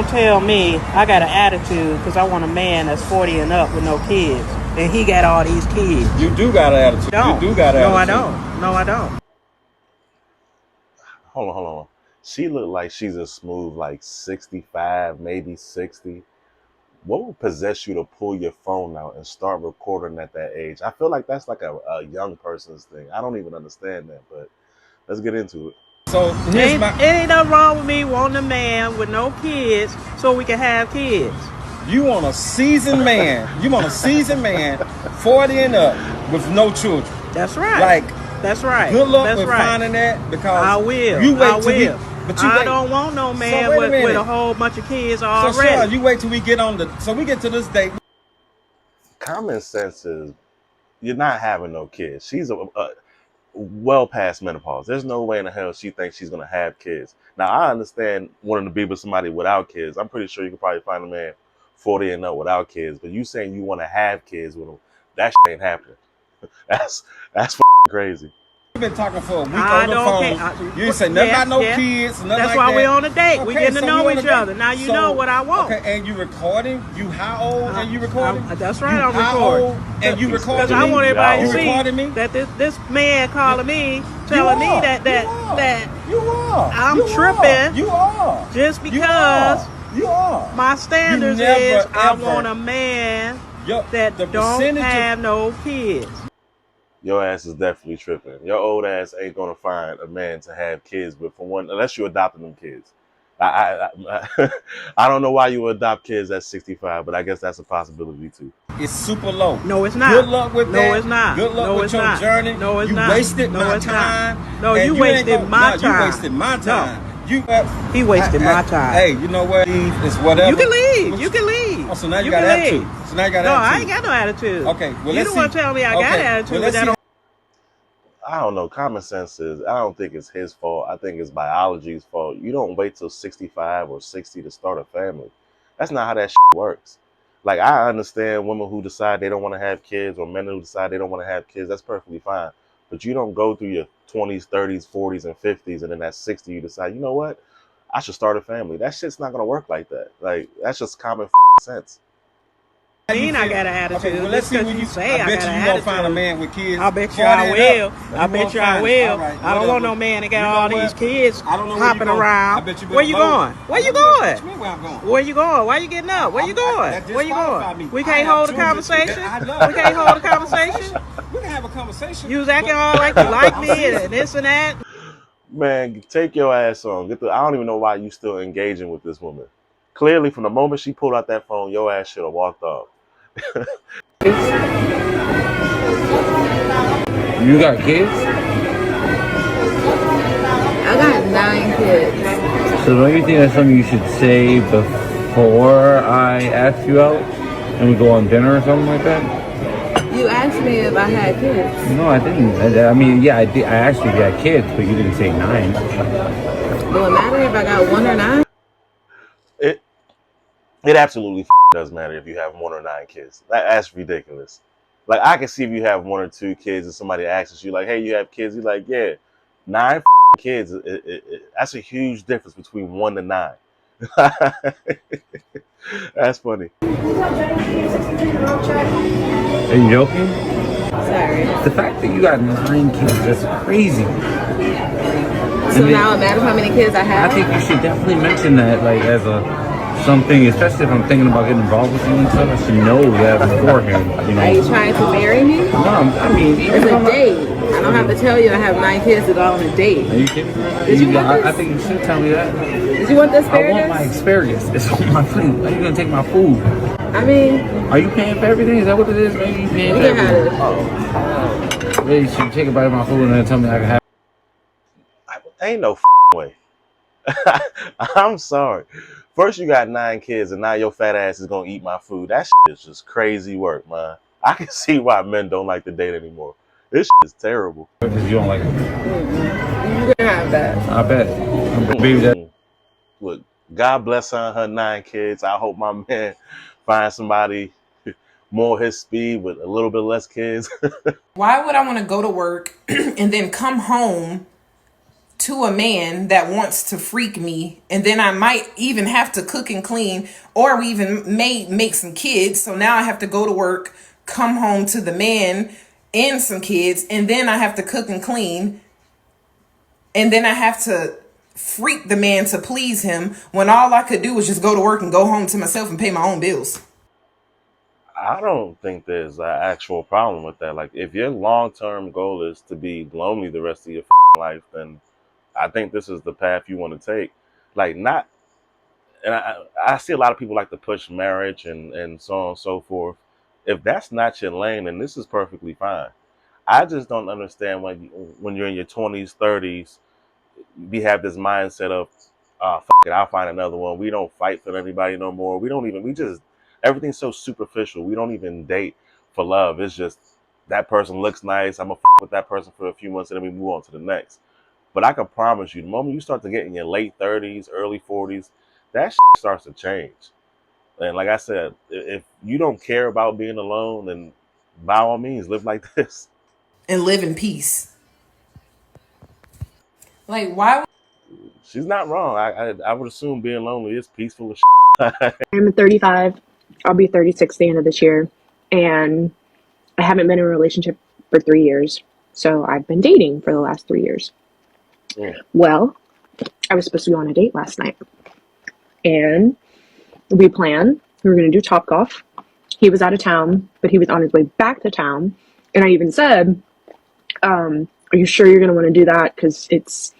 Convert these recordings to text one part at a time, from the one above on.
gonna tell me I got an attitude because I want a man that's 40 and up with no kids, and he got all these kids? You do got an attitude. Don't. You do got an No, attitude. I don't. No, I don't. Hold on. She looked like she's a smooth, like 65, maybe 60. What would possess you to pull your phone out and start recording at that age? I feel like that's like a young person's thing. I don't even understand that, but let's get into it. So Ain't nothing wrong with me wanting a man with no kids so we can have kids. You want a seasoned man. You want a seasoned man, 40 and up, with no children. That's right. That's right. Good luck That's with right. finding that, because I will. You wait I will. I don't want no man with a whole bunch of kids already. So Sean, you wait till we get so we get to this date. Common sense is you're not having no kids. She's well past menopause. There's no way in the hell she thinks she's gonna have kids. Now I understand wanting to be with somebody without kids. I'm pretty sure you could probably find a man 40 and up without kids. But you saying you want to have kids with them, that shit ain't happening. That's crazy. We've been talking for a week on the phone. You didn't say nothing about no kids, nothing That's like why that. we're on a date. Okay, we getting to know each other. Now you know what I want. Okay, and you recording? You how old and you recording? That's right, I'm how recording. Old and you recording? Because I want everybody to see me? that this man calling me, telling me that I'm tripping. You are. Just because you are. My standards is I want a man that don't have no kids. Your ass is definitely tripping. Your old ass ain't gonna find a man to have kids with, for one, unless you adopting them kids. I don't know why you would adopt kids at 65, but I guess that's a possibility too. It's super low. No, it's not. Good luck with that. No, it's not. Good luck with your journey. No, it's not. You wasted my time. No, you wasted my time. You wasted my time. He wasted my time. Hey, you know what? It's whatever. You can leave. You can leave. Oh, so now you got attitude. So now you got attitude. No, I ain't got no attitude. Okay, well, you don't want to tell me I got attitude. I don't know. Common sense is, I don't think it's his fault. I think it's biology's fault. You don't wait till 65 or 60 to start a family. That's not how that shit works. Like, I understand women who decide they don't want to have kids, or men who decide they don't want to have kids. That's perfectly fine. But you don't go through your 20s, 30s, 40s, and 50s, and then at 60 you decide, you know what? I should start a family. That shit's not going to work like that. Like, that's just common sense. I got an attitude. Okay, well, let's see what you say. I bet you won't find a man with kids. I bet you I will. I bet you I will. Right, I don't want no man that got all these kids hopping around. Where you going? Where you going? What you mean where I'm going? Where you going? Why you getting up? Where you going? Where you going? We can't hold a conversation. We can't hold a conversation. We can have a conversation. You was acting all like you like me and this and that. Man, take your ass on. I don't even know why you still engaging with this woman. Clearly, from the moment she pulled out that phone, your ass should have walked off. You got kids? I got 9 kids. So don't you think that's something you should say before I ask you out and we go on dinner or something like that? You asked me if I had kids. No, I didn't. I mean, yeah, I did. I asked you if you had kids, but you didn't say 9. Will it matter if I got 1 or 9? It absolutely does matter if you have 1 or 9 kids. That's ridiculous. Like, I can see if you have 1 or 2 kids and somebody asks you, like, hey, you have kids? You're like, yeah. 9 kids, that's a huge difference between 1 to 9. That's funny. Are you joking? Sorry. The fact that you got 9 kids, that's crazy. So now it matters how many kids I have? I think you should definitely mention that, like, as something, especially if I'm thinking about getting involved with you and stuff. I should know that beforehand. You know? Are you trying to marry me? No, I mean, it's a date. I don't have to tell you I have 9 kids to go on a date. Are you kidding me? Did you want this? I think you should tell me that. Did you want the asparagus? I want my asparagus. It's on my plate. Are you gonna take my food? I mean, are you paying for everything? Is that what it is? Maybe you paying for everything? Oh. Maybe you should take a bite of my food and then tell me I can have. Ain't no way. I'm sorry. First you got 9 kids and now your fat ass is gonna eat my food. That shit is just crazy work, man. I can see why men don't like to date anymore. This shit is terrible. Because you don't like it. You can have that. I bet. Baby, that. Look, God bless her and her 9 kids. I hope my man finds somebody more his speed with a little bit less kids. Why would I want to go to work and then come home to a man that wants to freak me, and then I might even have to cook and clean, or we even may make some kids. So now I have to go to work, come home to the man and some kids, and then I have to cook and clean, and then I have to freak the man to please him, when all I could do was just go to work and go home to myself and pay my own bills. I don't think there's an actual problem with that. Like, if your long-term goal is to be lonely the rest of your life, then I think this is the path you want to take. Like, not, and I see a lot of people like to push marriage and so on and so forth. If that's not your lane, then this is perfectly fine. I just don't understand when you're in your 20s, 30s, we have this mindset of, fuck it, I'll find another one. We don't fight for anybody no more. We just, everything's so superficial. We don't even date for love. It's just, that person looks nice. I'm going to fuck with that person for a few months and then we move on to the next. But I can promise you, the moment you start to get in your late 30s, early 40s, that shit starts to change. And like I said, if you don't care about being alone, then by all means, live like this. And live in peace. Like, why? She's not wrong. I would assume being lonely is peaceful as shit. I'm 35. I'll be 36 the end of this year. And I haven't been in a relationship for 3 years. So I've been dating for the last 3 years. Yeah. Well, I was supposed to go on a date last night. And we planned. We were going to do Topgolf. He was out of town, but he was on his way back to town. And I even said, are you sure you're going to want to do that? Because it's,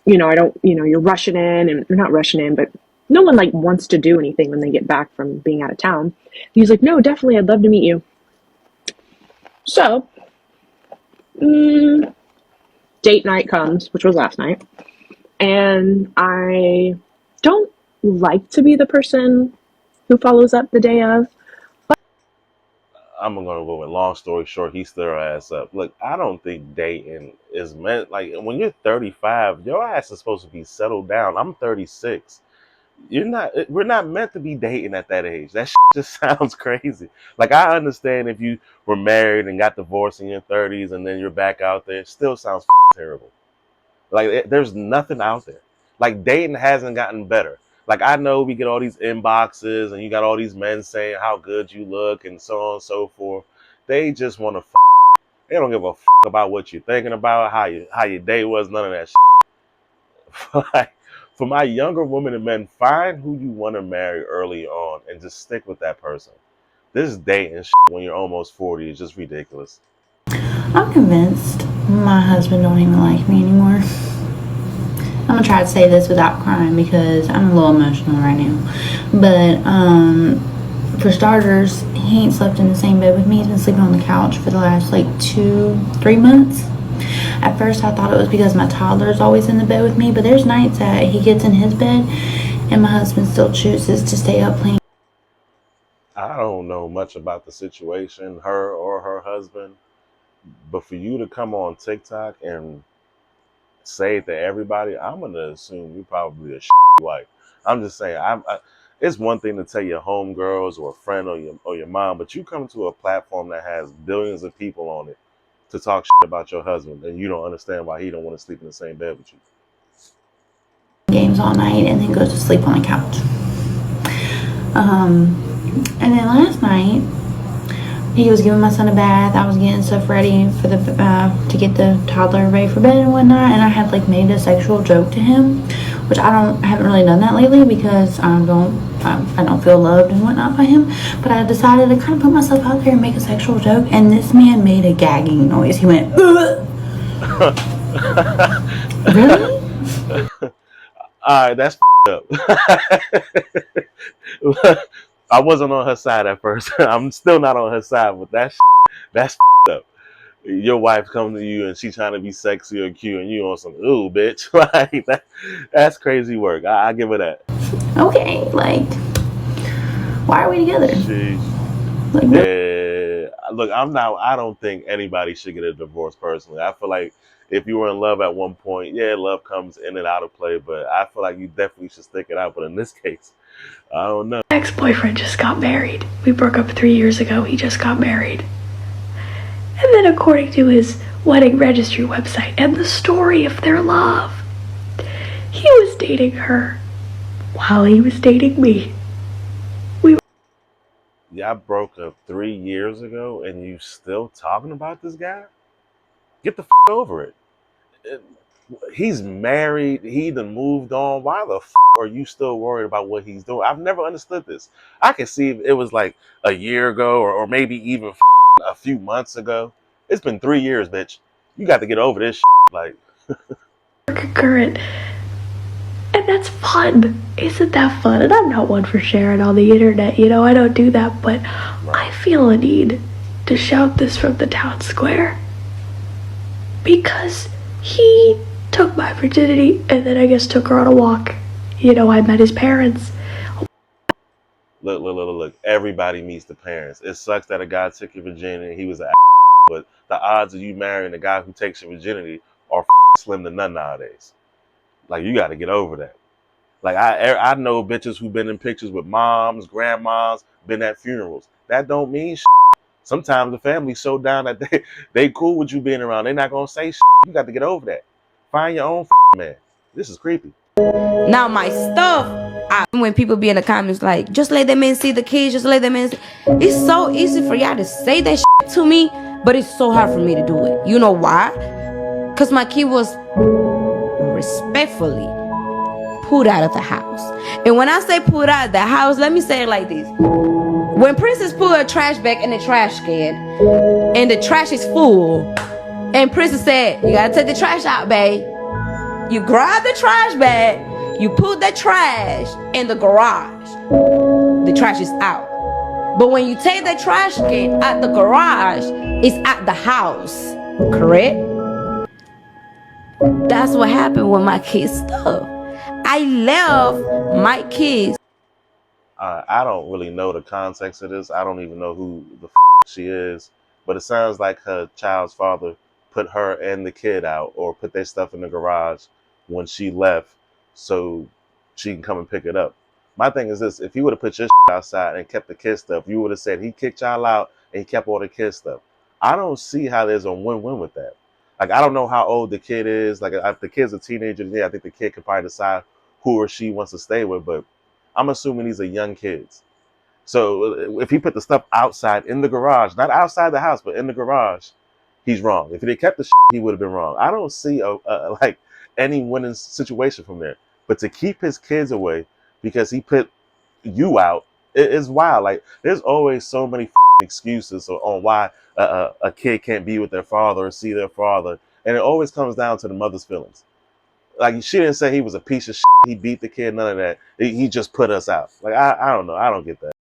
I don't, you're rushing in, and you're not rushing in, but no one like wants to do anything when they get back from being out of town. He's like, no, definitely, I'd love to meet you. So, date night comes, which was last night. And I don't like to be the person who follows up the day of. I'm gonna go with long story short, he stood her ass up. Look, I don't think dating is meant, like, when you're 35, your ass is supposed to be settled down. I'm 36. We're not meant to be dating at that age. That shit just sounds crazy. Like, I understand if you were married and got divorced in your 30s and then you're back out there, it still sounds terrible. Like, there's nothing out there. Like, dating hasn't gotten better. Like, I know we get all these inboxes and you got all these men saying how good you look and so on and so forth. They just want to They don't give a about what you're thinking about, how your day was, none of that shit. Like, for my younger women and men, find who you want to marry early on and just stick with that person. This dating shit when you're almost 40 is just ridiculous. I'm convinced my husband don't even like me anymore. I'm gonna try to say this without crying because I'm a little emotional right now. But for starters, he ain't slept in the same bed with me. He's been sleeping on the couch for the last like 2-3 months. At first I thought it was because my toddler's always in the bed with me, but there's nights that he gets in his bed and my husband still chooses to stay up playing. I don't know much about the situation, her or her husband, but for you to come on TikTok and say it to everybody, I'm gonna assume you're probably a wife. I'm just saying, it's one thing to tell your homegirls or a friend or your mom, but you come to a platform that has billions of people on it to talk about your husband, and you don't understand why he don't want to sleep in the same bed with you. Games all night and then goes to sleep on the couch. And then last night, he was giving my son a bath. I was getting stuff ready for to get the toddler ready for bed and whatnot. And I had like made a sexual joke to him, which haven't really done that lately because I don't feel loved and whatnot by him. But I decided to kind of put myself out there and make a sexual joke. And this man made a gagging noise. He went, really? All right, that's up. I wasn't on her side at first. I'm still not on her side, but that's up. Your wife comes to you and she's trying to be sexy or cute, and you on some ooh bitch. Like that's crazy work. I give her that. Okay, like, why are we together? Like, yeah, look, I don't think anybody should get a divorce personally. I feel like if you were in love at one point, yeah, love comes in and out of play, but I feel like you definitely should stick it out. But in this case, I don't know. My ex-boyfriend just got married. We broke up 3 years ago. He just got married. And then according to his wedding registry website and the story of their love, He was dating her while he was dating me. Y'all broke up 3 years ago and you still talking about this guy? Get the over it. He's married. He done moved on. Why the are you still worried about what he's doing? I've never understood this. I can see if it was like a year ago or maybe even a few months ago. It's been 3 years, bitch. You got to get over this. Like, Concurrent. And that's fun. Isn't that fun? And I'm not one for sharing on the internet, you know, I don't do that, but I feel a need to shout this from the town square. Because he took my virginity and then I guess took her on a walk. You know, I met his parents. Look. Everybody meets the parents. It sucks that a guy took your virginity and he was an but the odds of you marrying a guy who takes your virginity are slim to none nowadays. Like, you got to get over that. Like, I know bitches who've been in pictures with moms, grandmas, been at funerals. That don't mean shit. Sometimes the family's so down that they cool with you being around. They're not gonna say shit. You got to get over that. Find your own man. This is creepy. Now my stuff, when people be in the comments like, just let them in, see the kids, just let them in. It's so easy for y'all to say that shit to me, but it's so hard for me to do it. You know why? Because my kid was respectfully put out of the house. And when I say put out of the house, let me say it like this. When Princess put her trash bag in the trash can, and the trash is full, and Princess said, you gotta take the trash out, babe. You grab the trash bag, you put the trash in the garage. The trash is out. But when you take the trash can out the garage, it's at the house. Correct? That's what happened with my kids' stuff. I left my kids. I don't really know the context of this. I don't even know who the she is. But it sounds like her child's father put her and the kid out or put their stuff in the garage when she left so she can come and pick it up. My thing is this. If he would have put your outside and kept the kid stuff, you would have said he kicked y'all out and he kept all the kid stuff. I don't see how there's a win-win with that. Like, I don't know how old the kid is. Like, if the kid's a teenager, yeah, I think the kid can probably decide who or she wants to stay with. But I'm assuming these are young kids. So if he put the stuff outside in the garage, not outside the house, but in the garage, he's wrong. If he had kept the he would have been wrong. I don't see like any winning situation from there. But to keep his kids away because he put you out, it is wild. Like, there's always so many excuses on why a kid can't be with their father or see their father. And it always comes down to the mother's feelings. Like, she didn't say he was a piece of shit. He beat the kid, none of that. He just put us out. Like, I don't know. I don't get that.